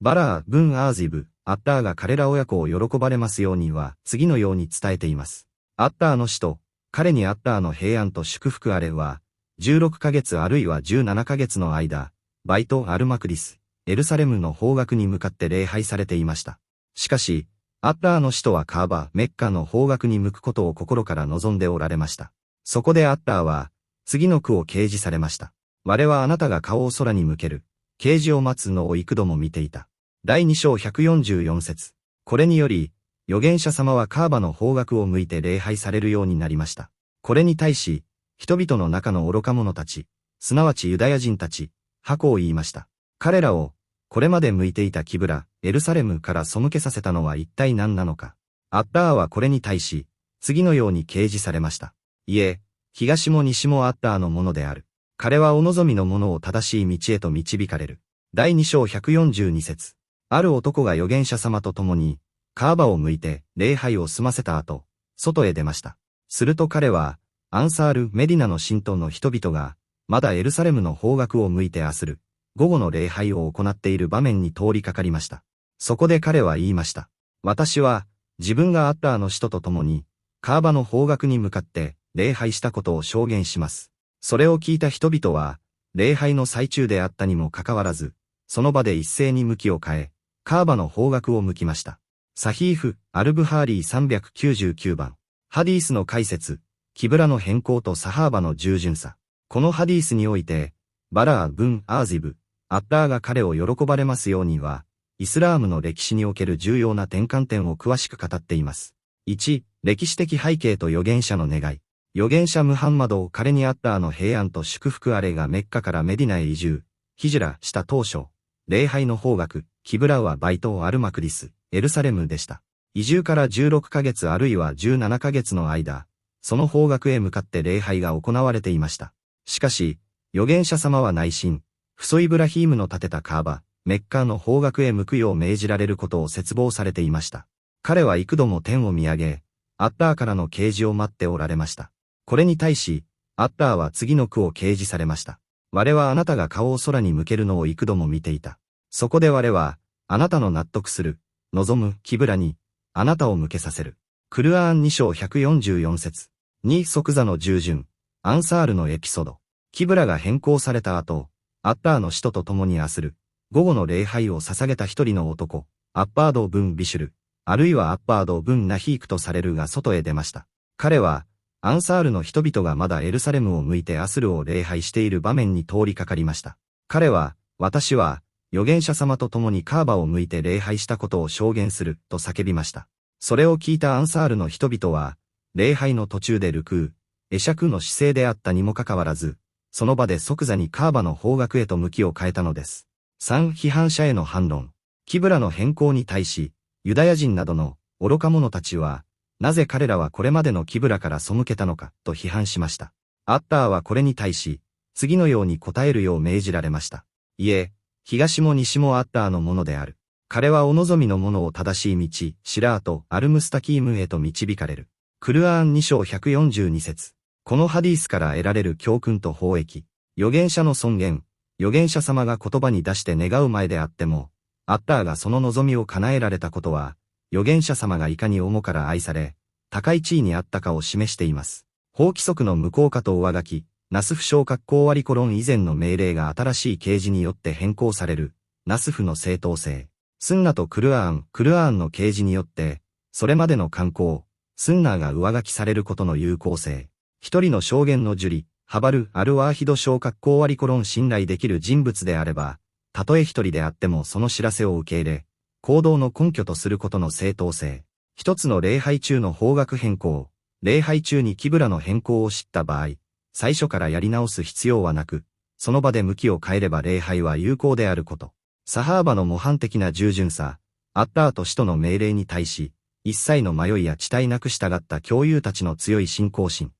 バラー・ブン・アージブ、アッターが彼ら親子を喜ばれますようには次のように伝えています。アッターの死と、彼にアッターの平安と祝福あれは、16ヶ月あるいは17ヶ月の間、バイト・アルマクリス、エルサレムの方角に向かって礼拝されていました。しかし、アッターの使徒はカーバ、メッカの方角に向くことを心から望んでおられました。そこでアッターは、次の句を掲示されました。我はあなたが顔を空に向ける、掲示を待つのを幾度も見ていた。第2章144節。これにより、預言者様はカーバの方角を向いて礼拝されるようになりました。これに対し、人々の中の愚か者たち、すなわちユダヤ人たち、箱を言いました。彼らを、これまで向いていたキブラ、エルサレムから背けさせたのは一体何なのか。アッターはこれに対し、次のように掲示されました。いえ、東も西もアッターのものである。彼はお望みのものを正しい道へと導かれる。第2章142節。ある男が預言者様と共に、カーバを向いて礼拝を済ませた後、外へ出ました。すると彼は、アンサール・メディナの信徒の人々が、まだエルサレムの方角を向いてあする、午後の礼拝を行っている場面に通りかかりました。そこで彼は言いました。私は、自分がアッターの使徒と共に、カーバの方角に向かって礼拝したことを証言します。それを聞いた人々は、礼拝の最中であったにもかかわらず、その場で一斉に向きを変え、カーバの方角を向きました。サヒーフ・アルブハーリー399番。ハディースの解説、キブラの変更とサハーバの従順さ。このハディースにおいて、バラー・ブン・アージブ、アッターが彼を喜ばれますようには、イスラームの歴史における重要な転換点を詳しく語っています。1、歴史的背景と預言者の願い。預言者ムハンマドを彼にアッターの平安と祝福あれがメッカからメディナへ移住、ヒジュラした当初、礼拝の方角、キブラはバイト・アルマクリス、エルサレムでした。移住から16ヶ月あるいは17ヶ月の間、その方角へ向かって礼拝が行われていました。しかし、預言者様は内心、フソイブラヒームの建てたカーバ、メッカの方角へ向くよう命じられることを切望されていました。彼は幾度も天を見上げ、アッターからの啓示を待っておられました。これに対し、アッターは次の句を掲示されました。我はあなたが顔を空に向けるのを幾度も見ていた。そこで我は、あなたの納得する、望む、キブラに、あなたを向けさせる。クルアーン2章144節。2即座の従順、アンサールのエピソード。キブラが変更された後、アッターの使徒と共にあする、午後の礼拝を捧げた一人の男、アッパード・ブン・ビシュル、あるいはアッパード・ブン・ナヒークとされるが外へ出ました。彼は、アンサールの人々がまだエルサレムを向いてアスルを礼拝している場面に通りかかりました。彼は、私は、預言者様と共にカーバを向いて礼拝したことを証言する、と叫びました。それを聞いたアンサールの人々は、礼拝の途中でルクー、会釈の姿勢であったにもかかわらず、その場で即座にカーバの方角へと向きを変えたのです。3、批判者への反論。キブラの変更に対し、ユダヤ人などの愚か者たちは、なぜ彼らはこれまでのキブラから背けたのか、と批判しました。アッターはこれに対し、次のように答えるよう命じられました。いえ、東も西もアッターのものである。彼はお望みのものを正しい道、シラート、アルムスタキームへと導かれる。クルアーン2章142節。このハディースから得られる教訓と法益。預言者の尊厳。預言者様が言葉に出して願う前であっても、アッターがその望みを叶えられたことは、預言者様がいかに重から愛され、高い地位にあったかを示しています。法規則の無効化と上書き、ナスフ小格好割りコロン以前の命令が新しい啓示によって変更される、ナスフの正当性。スンナとクルアーンの啓示によって、それまでの慣行、スンナーが上書きされることの有効性。一人の証言の受理、ハバル・アルワーヒド小格好割りコロン信頼できる人物であれば、たとえ一人であってもその知らせを受け入れ、行動の根拠とすることの正当性。一つの礼拝中の方角変更、礼拝中にキブラの変更を知った場合、最初からやり直す必要はなく、その場で向きを変えれば礼拝は有効であること。サハーバの模範的な従順さ、アッターと使徒の命令に対し、一切の迷いや遅滞なく従った教友たちの強い信仰心。